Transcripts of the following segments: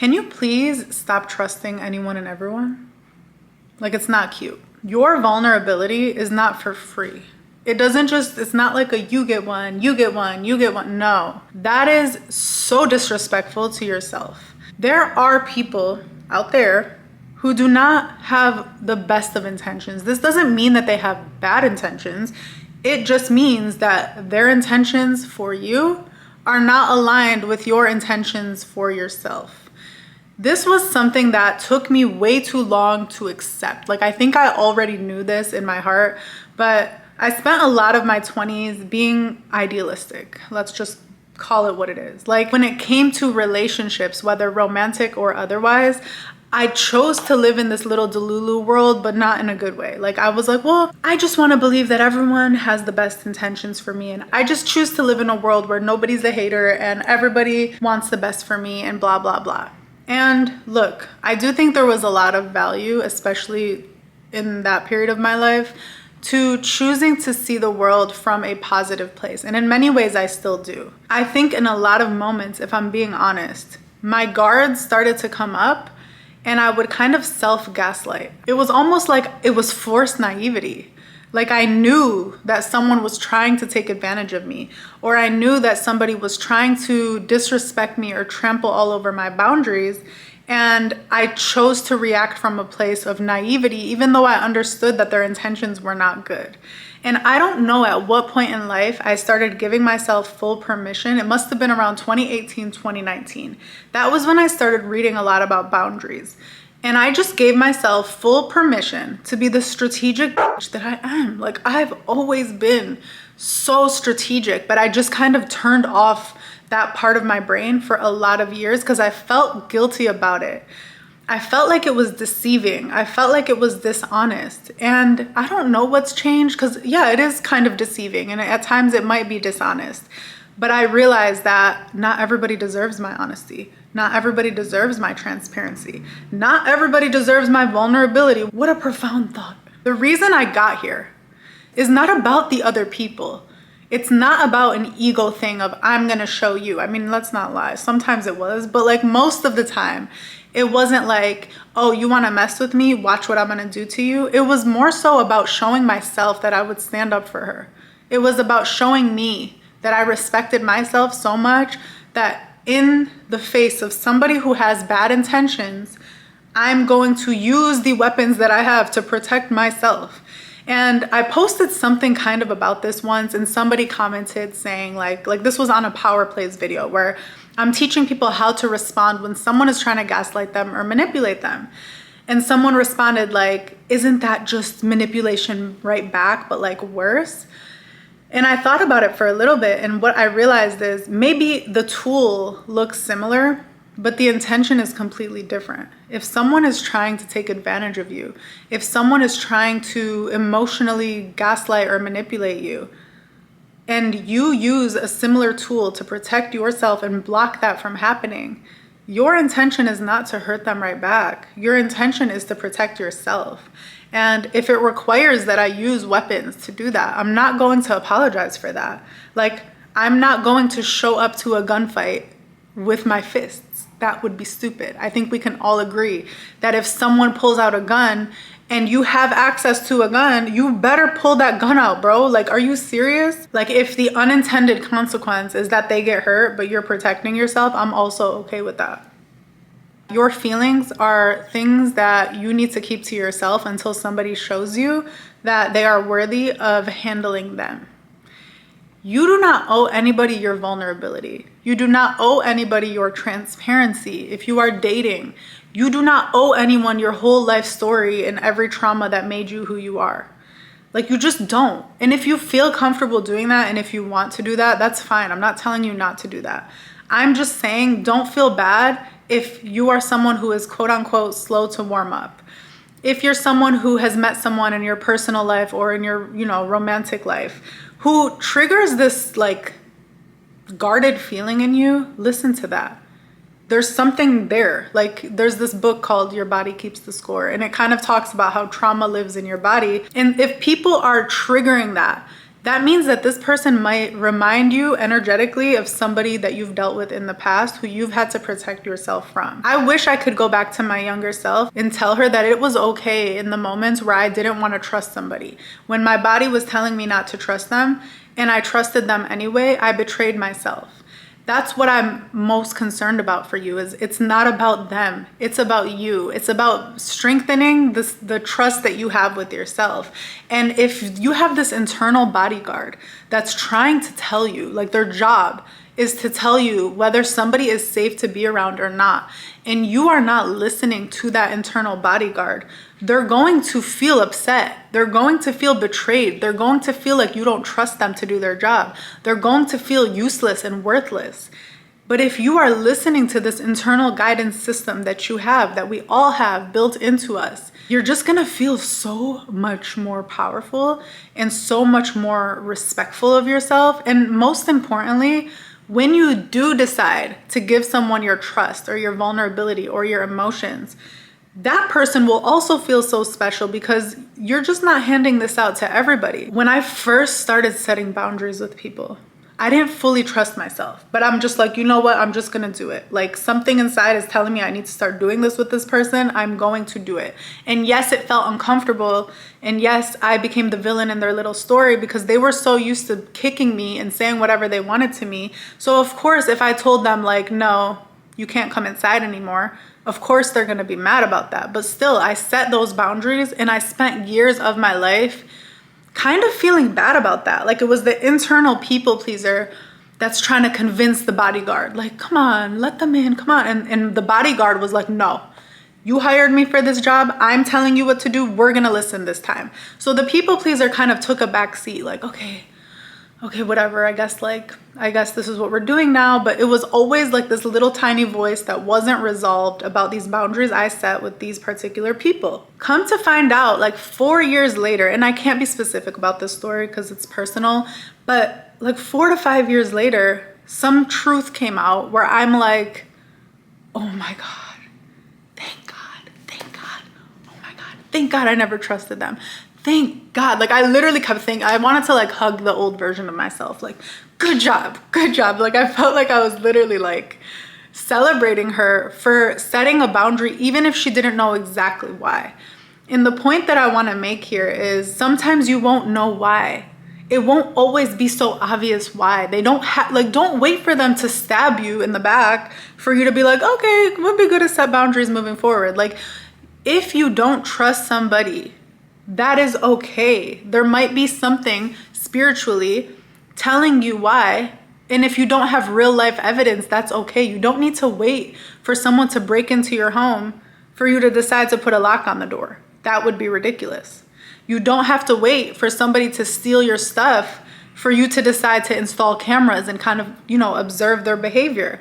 Can you please stop trusting anyone and everyone? Like, it's not cute. Your vulnerability is not for free. It's not like a you get one, you get one, you get one. No, that is so disrespectful to yourself. There are people out there who do not have the best of intentions. This doesn't mean that they have bad intentions. It just means that their intentions for you are not aligned with your intentions for yourself. This was something that took me way too long to accept. Like, I think I already knew this in my heart, but I spent a lot of my 20s being idealistic. Let's just call it what it is. Like, when it came to relationships, whether romantic or otherwise, I chose to live in this little Delulu world, but not in a good way. Like, I was like, well, I just want to believe that everyone has the best intentions for me. And I just choose to live in a world where nobody's a hater and everybody wants the best for me and blah, blah, blah. And look, I do think there was a lot of value, especially in that period of my life, to choosing to see the world from a positive place. And in many ways, I still do. I think in a lot of moments, if I'm being honest, my guards started to come up and I would kind of self-gaslight. It was almost like it was forced naivety. Like, I knew that someone was trying to take advantage of me, or I knew that somebody was trying to disrespect me or trample all over my boundaries. And I chose to react from a place of naivety, even though I understood that their intentions were not good. And I don't know at what point in life I started giving myself full permission. It must have been around 2018, 2019. That was when I started reading a lot about boundaries. And I just gave myself full permission to be the strategic bitch that I am. Like, I've always been so strategic, but I just kind of turned off that part of my brain for a lot of years because I felt guilty about it. I felt like it was deceiving. I felt like it was dishonest. And I don't know what's changed because, yeah, it is kind of deceiving. And at times it might be dishonest. But I realized that not everybody deserves my honesty. Not everybody deserves my transparency. Not everybody deserves my vulnerability. What a profound thought. The reason I got here is not about the other people. It's not about an ego thing of I'm gonna show you. I mean, let's not lie. Sometimes it was, but like most of the time, it wasn't like, oh, you wanna mess with me? Watch what I'm gonna do to you. It was more so about showing myself that I would stand up for her. It was about showing me that I respected myself so much that in the face of somebody who has bad intentions, I'm going to use the weapons that I have to protect myself. And I posted something kind of about this once, and somebody commented saying like this was on a Power Plays video where I'm teaching people how to respond when someone is trying to gaslight them or manipulate them. And someone responded like, isn't that just manipulation right back, but like worse? And I thought about it for a little bit, and what I realized is maybe the tool looks similar, but the intention is completely different. If someone is trying to take advantage of you, if someone is trying to emotionally gaslight or manipulate you, and you use a similar tool to protect yourself and block that from happening, your intention is not to hurt them right back. Your intention is to protect yourself. And if it requires that I use weapons to do that, I'm not going to apologize for that. Like, I'm not going to show up to a gunfight with my fists. That would be stupid. I think we can all agree that if someone pulls out a gun and you have access to a gun, you better pull that gun out, bro. Like, are you serious? Like, if the unintended consequence is that they get hurt, but you're protecting yourself, I'm also okay with that. Your feelings are things that you need to keep to yourself until somebody shows you that they are worthy of handling them. You do not owe anybody your vulnerability. You do not owe anybody your transparency. If you are dating, you do not owe anyone your whole life story and every trauma that made you who you are. Like, you just don't. And if you feel comfortable doing that and if you want to do that, that's fine. I'm not telling you not to do that. I'm just saying, don't feel bad if you are someone who is quote unquote slow to warm up. If you're someone who has met someone in your personal life or in your, romantic life who triggers this like guarded feeling in you, listen to that. There's something there. Like, there's this book called Your Body Keeps the Score, and it kind of talks about how trauma lives in your body. And if people are triggering that, that means that this person might remind you energetically of somebody that you've dealt with in the past who you've had to protect yourself from. I wish I could go back to my younger self and tell her that it was okay in the moments where I didn't want to trust somebody. When my body was telling me not to trust them and I trusted them anyway, I betrayed myself. That's what I'm most concerned about for you. Is it's not about them. It's about you. It's about strengthening the trust that you have with yourself. And if you have this internal bodyguard that's trying to tell you, like their job is to tell you whether somebody is safe to be around or not, and you are not listening to that internal bodyguard, they're going to feel upset. They're going to feel betrayed. They're going to feel like you don't trust them to do their job. They're going to feel useless and worthless. But if you are listening to this internal guidance system that you have, that we all have built into us, you're just gonna feel so much more powerful and so much more respectful of yourself. And most importantly, when you do decide to give someone your trust or your vulnerability or your emotions, that person will also feel so special because you're just not handing this out to everybody. When I first started setting boundaries with people, I didn't fully trust myself, but I'm just like, you know what? I'm just gonna do it. Like something inside is telling me I need to start doing this with this person. I'm going to do it. And yes, it felt uncomfortable. And yes, I became the villain in their little story because they were so used to kicking me and saying whatever they wanted to me. So of course, if I told them like, no, you can't come inside anymore, of course they're gonna be mad about that. But still, I set those boundaries and I spent years of my life kind of feeling bad about that. Like it was the internal people pleaser that's trying to convince the bodyguard, like, come on, let them in, come on. And the bodyguard was like, no, you hired me for this job. I'm telling you what to do. We're gonna listen this time. So the people pleaser kind of took a back seat, like, okay, whatever, I guess this is what we're doing now. But it was always like this little tiny voice that wasn't resolved about these boundaries I set with these particular people. Come to find out, like 4 years later, and I can't be specific about this story because it's personal, but like 4 to 5 years later, some truth came out where I'm like, oh my God, thank God, oh my God, thank God I never trusted them. Thank God. Like I literally kept thinking, I wanted to like hug the old version of myself. Like, good job. Like I felt like I was literally like celebrating her for setting a boundary, even if she didn't know exactly why. And the point that I want to make here is sometimes you won't know why. It won't always be so obvious why. They don't don't wait for them to stab you in the back for you to be like, okay, it would be good to set boundaries moving forward. Like if you don't trust somebody, that is okay. There might be something spiritually telling you why. And if you don't have real life evidence, that's okay. You don't need to wait for someone to break into your home for you to decide to put a lock on the door. That would be ridiculous. You don't have to wait for somebody to steal your stuff for you to decide to install cameras and kind of, observe their behavior.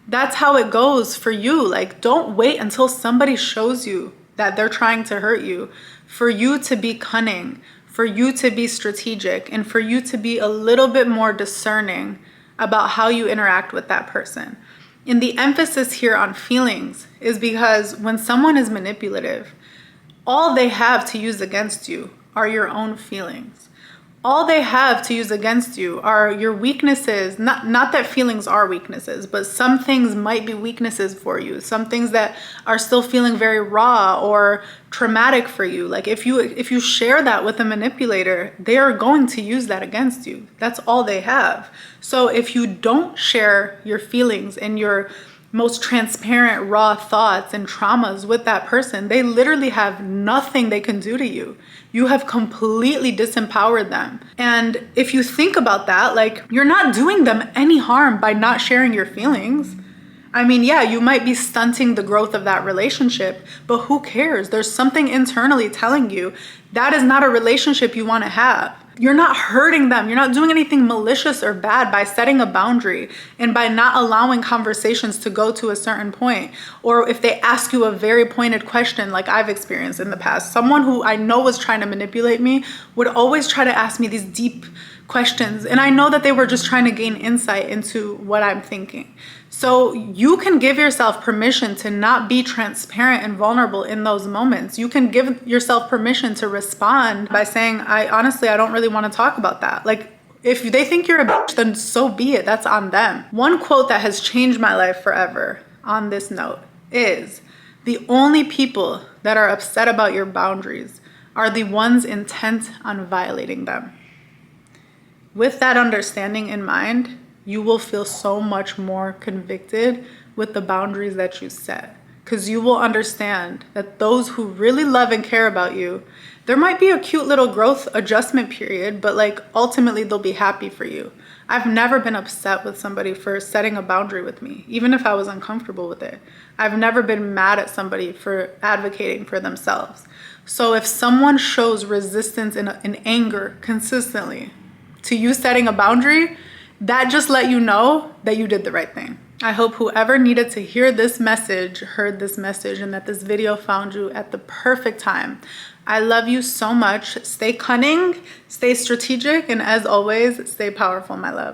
That's how it goes for you. Like, don't wait until somebody shows you that they're trying to hurt you for you to be cunning, for you to be strategic, and for you to be a little bit more discerning about how you interact with that person. And the emphasis here on feelings is because when someone is manipulative, all they have to use against you are your own feelings. All they have to use against you are your weaknesses. Not that feelings are weaknesses, but some things might be weaknesses for you. Some things that are still feeling very raw or traumatic for you. Like if you share that with a manipulator, they are going to use that against you. That's all they have. So if you don't share your feelings and your most transparent, raw thoughts and traumas with that person, they literally have nothing they can do to you. You have completely disempowered them. And if you think about that, like you're not doing them any harm by not sharing your feelings. I mean, yeah, you might be stunting the growth of that relationship, but who cares? There's something internally telling you that is not a relationship you want to have. You're not hurting them. You're not doing anything malicious or bad by setting a boundary and by not allowing conversations to go to a certain point. Or if they ask you a very pointed question, like I've experienced in the past, someone who I know was trying to manipulate me would always try to ask me these deep questions. And I know that they were just trying to gain insight into what I'm thinking. So you can give yourself permission to not be transparent and vulnerable in those moments. You can give yourself permission to respond by saying, I don't really want to talk about that. Like, if they think you're a bitch, then so be it. That's on them. One quote that has changed my life forever on this note is, the only people that are upset about your boundaries are the ones intent on violating them. With that understanding in mind, you will feel so much more convicted with the boundaries that you set, because you will understand that those who really love and care about you, there might be a cute little growth adjustment period, but like ultimately they'll be happy for you. I've never been upset with somebody for setting a boundary with me, even if I was uncomfortable with it. I've never been mad at somebody for advocating for themselves. So if someone shows resistance and anger consistently to you setting a boundary, that just let you know that you did the right thing. I hope whoever needed to hear this message heard this message, and that this video found you at the perfect time. I love you so much. Stay cunning, stay strategic, and as always, stay powerful, my love.